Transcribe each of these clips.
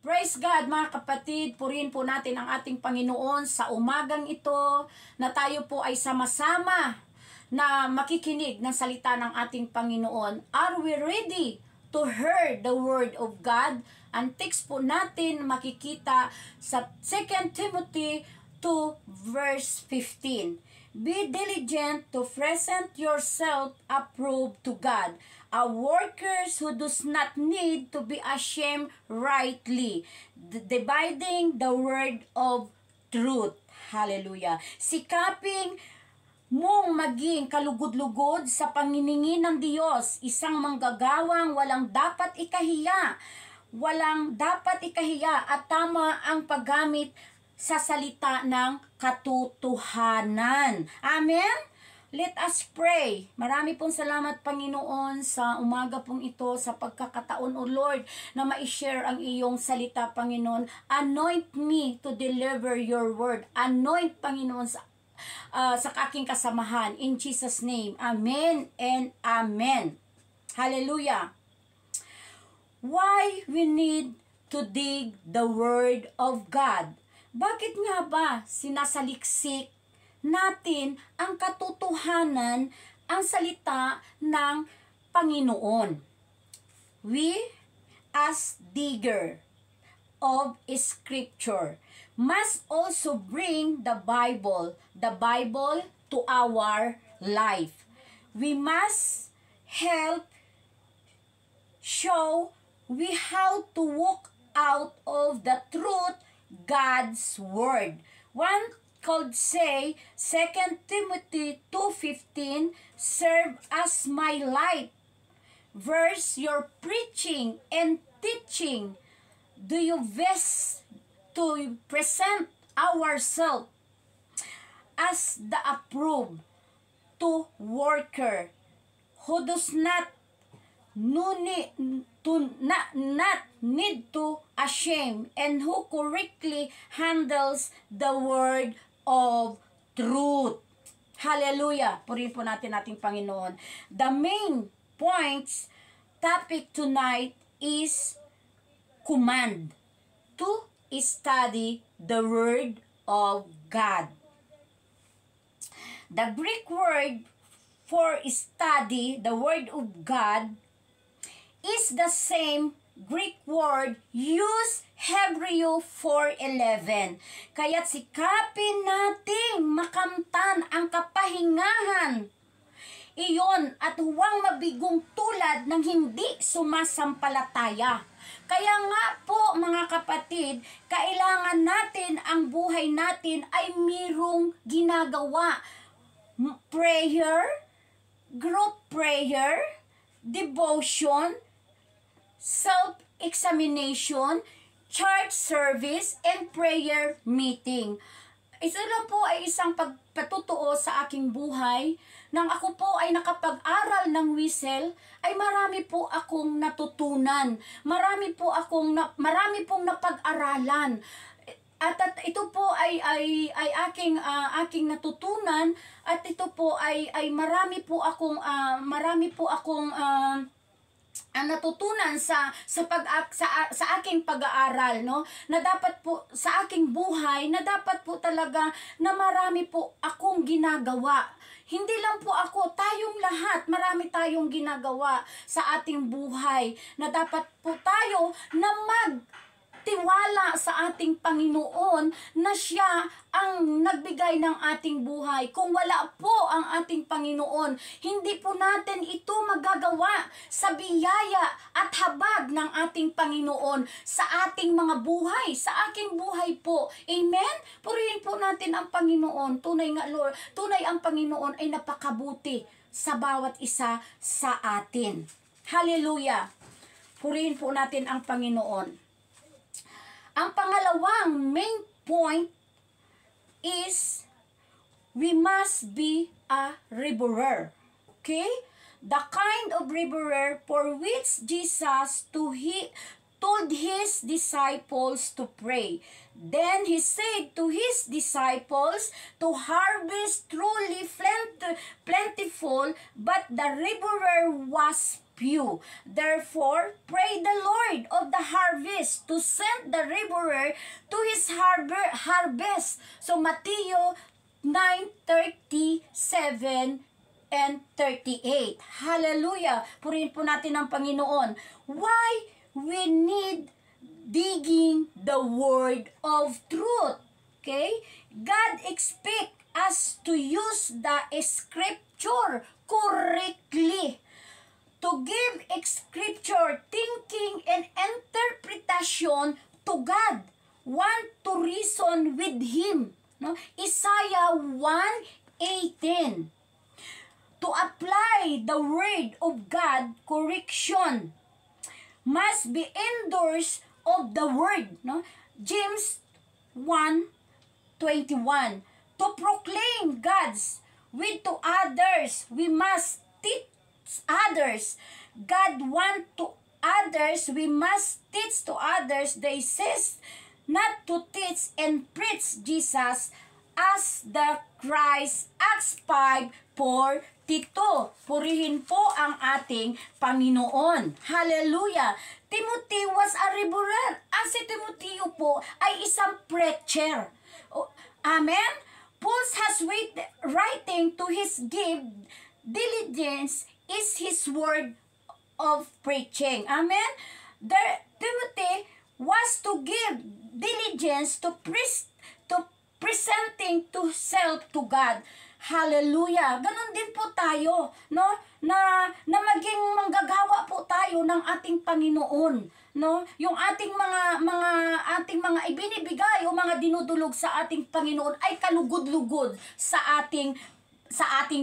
Praise God mga kapatid, purihin po natin ang ating Panginoon sa umagang ito na tayo po ay sama-sama na makikinig ng salita ng ating Panginoon. Are we ready to hear the Word of God? Ang text po natin makikita sa 2 Timothy 2 verse 15. Be diligent to present yourself approved to God, a workers who does not need to be ashamed, rightly dividing the word of truth. Hallelujah. Sikaping mong maging kalugod-lugod sa panginingin ng Diyos, isang manggagawang walang dapat ikahiya at tama ang paggamit sa salita ng katotohanan. Amen? Let us pray. Marami pong salamat, Panginoon, sa umaga pong ito, sa pagkakataon, O Lord, na ma-share ang iyong salita, Panginoon. Anoint me to deliver your word. Anoint, Panginoon, sa aking kasamahan. In Jesus' name. Amen and amen. Hallelujah. Why we need to dig the word of God? Bakit nga ba sinasaliksik natin ang katotohanan, ang salita ng Panginoon? We, as digger of Scripture, must also bring the Bible to our life. We must help show we how to walk out of the truth, God's word. One could say 2 Timothy 2:15, serve as my light. Verse, your preaching and teaching, do you wish to present ourselves as the approved to worker who does not need to ashamed, and who correctly handles the word of truth. Hallelujah! Purihin po natin ating Panginoon. The main points topic tonight is command to study the word of God. The Greek word for study the word of God is the same Greek word used Hebreo 4:11. Kaya't sikapin nating makamtan ang kapahingahan iyon at huwag mabigong tulad ng hindi sumasampalataya. Kaya nga po mga kapatid, kailangan natin ang buhay natin ay mirong ginagawa. Prayer, group prayer, devotion, self-examination, church service, and prayer meeting. Ito lang po ay isang pagpatutuo sa aking buhay. Nang ako po ay nakapag-aral ng whistle, ay marami po akong natutunan. Marami pong napag-aralan. At ito po ay aking natutunan, at ito po ay marami po akong ang natutunan sa aking pag-aaral, no, na dapat po sa aking buhay, na dapat po talaga na marami po akong ginagawa. Hindi lang po ako, tayong lahat, marami tayong ginagawa sa ating buhay, na dapat po tayo na magtiwala sa ating Panginoon na siya ang nagbigay ng ating buhay. Kung wala po ang ating Panginoon, hindi po natin ito magagawa sa biyaya at habag ng ating Panginoon sa ating mga buhay, sa aking buhay po. Amen? Purihin po natin ang Panginoon. Tunay nga, Lord, tunay ang Panginoon ay napakabuti sa bawat isa sa atin. Hallelujah! Purihin po natin ang Panginoon. Ang pangalawang main point is we must be a laborer. Okay? The kind of laborer for which Jesus told his disciples to pray. Then he said to his disciples to harvest truly plentiful, but the laborer was you. Therefore, pray the Lord of the harvest to send the laborer to his harvest. So, Matthew 9:37 and 38. Hallelujah! Purihin po natin ang Panginoon. Why we need digging the word of truth? Okay? God expects us to use the scripture correctly. To give scripture thinking and interpretation to God. Want to reason with Him. No? Isaiah 1:18. To apply the word of God, correction must be endorsed of the word. No? James 1:21. To proclaim God's will to others, we must teach others. God want to others, we must teach to others. They says not to teach and preach Jesus as the Christ. Acts 5:42. Purihin po ang ating Panginoon. Hallelujah! Timothy was a laborer. Ang si Timoteo po ay isang preacher. Amen? Paul has writing to his give diligence is his word of preaching. Amen? Timothy was to give diligence to presenting to self to God. Hallelujah! Ganon din po tayo, no? Na maging manggagawa po tayo ng ating Panginoon, no? Yung ating mga ibinibigay o mga dinudulog sa ating Panginoon ay kalugod-lugod sa ating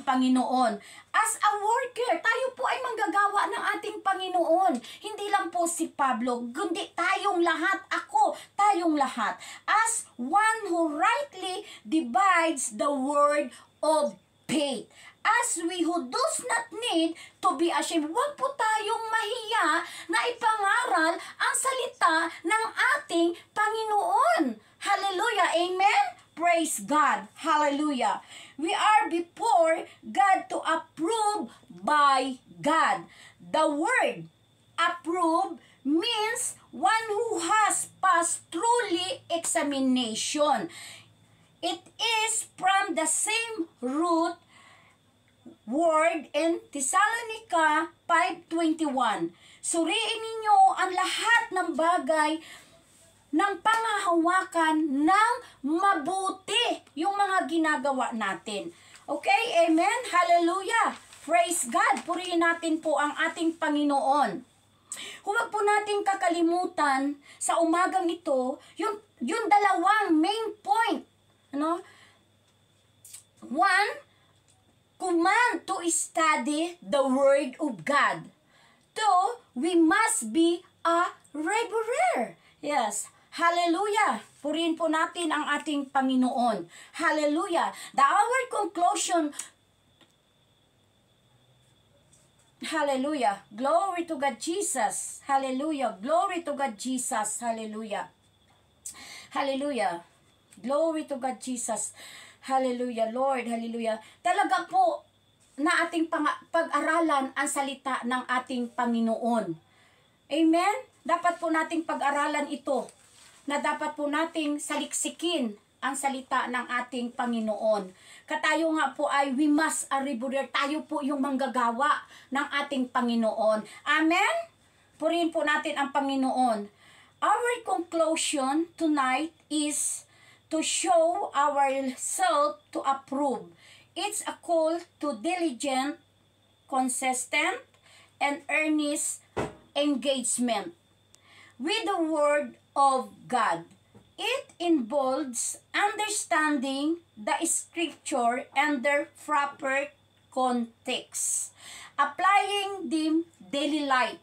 Panginoon. As a worker, tayo po ay manggagawa ng ating Panginoon. Hindi lang po si Pablo, kundi tayong lahat, tayong lahat. As one who rightly divides the word of faith. As we who does not need to be ashamed. Huwag po tayong mahiya na ipangaral ang salita ng ating Panginoon. Hallelujah! Amen? Praise God. Hallelujah. We are before God to approve by God. The word approve means one who has passed truly examination. It is from the same root word in Thessalonica 5:21. Suriin ninyo ang lahat ng bagay ng pangahawakan ng mabuti yung mga ginagawa natin. Okay? Amen? Hallelujah! Praise God! Purihin natin po ang ating Panginoon. Huwag po natin kakalimutan sa umagang ito yung dalawang main point. Ano? One, command to study the Word of God. Two, we must be a laborer. Yes. Hallelujah! Purihin po natin ang ating Panginoon. Hallelujah! Our conclusion. Hallelujah! Glory to God Jesus. Hallelujah! Glory to God Jesus. Hallelujah! Hallelujah! Glory to God Jesus. Hallelujah, Lord. Hallelujah. Talaga po na ating pag-aralan ang salita ng ating Panginoon. Amen? Dapat po nating pag-aralan ito. Na dapat po nating saliksikin ang salita ng ating Panginoon. Katayo nga po ay we must a laborer. Tayo po yung manggagawa ng ating Panginoon. Amen? Purihin po natin ang Panginoon. Our conclusion tonight is to show ourselves to approve. It's a call to diligent, consistent, and earnest engagement with the Word of God. It involves understanding the Scripture and their proper context, applying them daily life,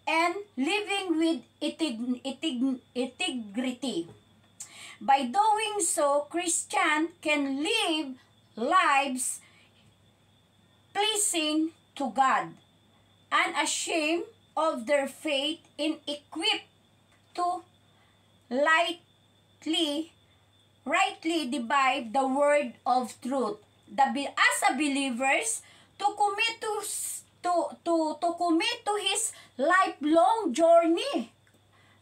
and living with integrity. By doing so, Christians can live lives pleasing to God, unashamed of their faith, and equipped to rightly divide the word of truth. As a believers, to commit to commit to his lifelong journey.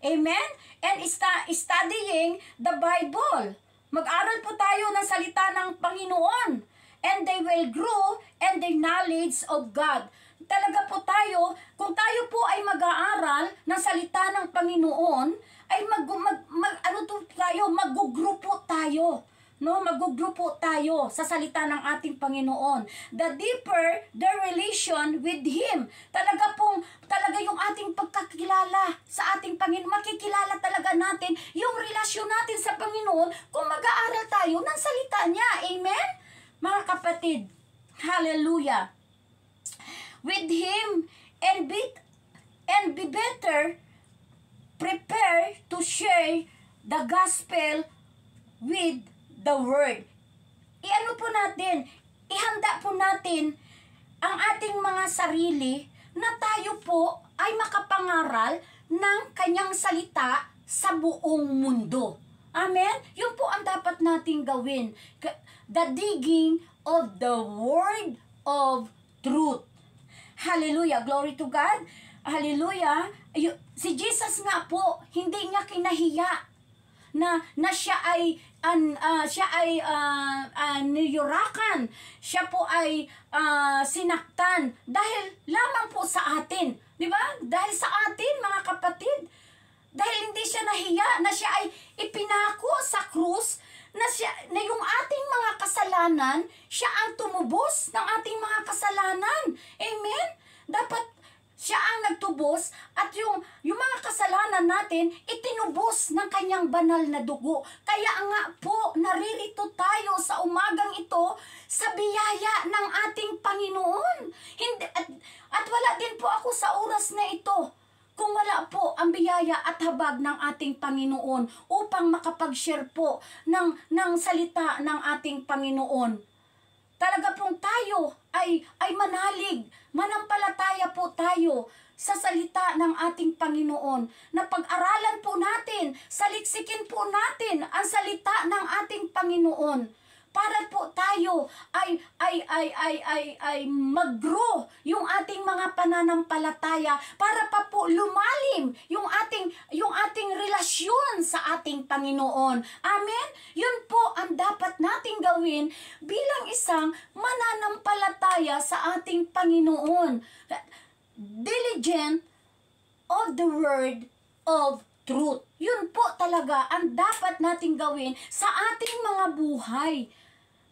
Amen? And studying the Bible. Mag-aral po tayo ng salita ng Panginoon. And they will grow in the knowledge of God. Talaga po tayo, kung tayo po ay mag-aaral ng salita ng Panginoon, ay mag-group tayo. No, mag-group tayo sa salita ng ating Panginoon. The deeper the relation with Him. Talaga yung ating pagkakilala sa ating Panginoon. Makikilala talaga natin yung relasyon natin sa Panginoon kung mag-aaral tayo ng salita niya. Amen? Mga kapatid, hallelujah. With Him and be better prepared to share the gospel with the word. Iano po natin, ihanda po natin ang ating mga sarili na tayo po ay makapangaral ng kanyang salita sa buong mundo. Amen? Yun po ang dapat nating gawin. The digging of the word of truth. Hallelujah. Glory to God. Hallelujah. Si Jesus nga po, hindi niya kinahiya na siya ay niyurakan, siya po ay sinaktan dahil lamang po sa atin, di ba? Dahil sa atin, mga kapatid, dahil hindi siya nahiya na siya ay ipinako sa krus, na yung ating mga kasalanan, siya ang tumubos ng ating mga kasalanan. Amen? Dapat siya ang nagtubos at yung mga kasalanan natin itinubos ng kanyang banal na dugo. Kaya nga po, naririto tayo sa umagang ito sa biyaya ng ating Panginoon. At wala din po ako sa oras na ito kung wala po ang biyaya at habag ng ating Panginoon upang makapag-share po ng salita ng ating Panginoon. Talaga pong tayo ay manalig, manampalataya po tayo sa salita ng ating Panginoon, na pag-aralan po natin, saliksikin po natin ang salita ng ating Panginoon para po tayo ay mag-grow yung ating mga pananampalataya, para pa po lumalim yung ating relasyon sa ating Panginoon. Amen? Yun po ang dapat nating gawin bilang isang mananampalataya sa ating Panginoon. Diligent of the word of truth. Yun po talaga ang dapat nating gawin sa ating mga buhay.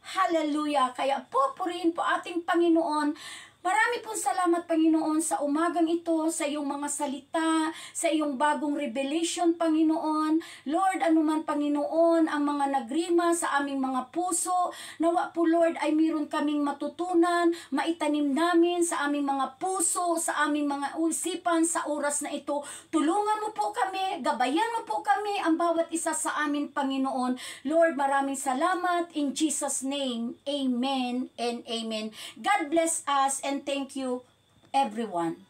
Hallelujah! Kaya po, purihin po ating Panginoon. Marami pong salamat, Panginoon, sa umagang ito, sa iyong mga salita, sa iyong bagong revelation, Panginoon. Lord, anuman, Panginoon, ang mga nagrima sa aming mga puso, nawa po, Lord, ay meron kaming matutunan, maitanim namin sa aming mga puso, sa aming mga usipan sa oras na ito. Tulungan mo po kami, gabayan mo po kami, ang bawat isa sa amin, Panginoon. Lord, maraming salamat. In Jesus' name, amen and amen. God bless us and thank you, everyone.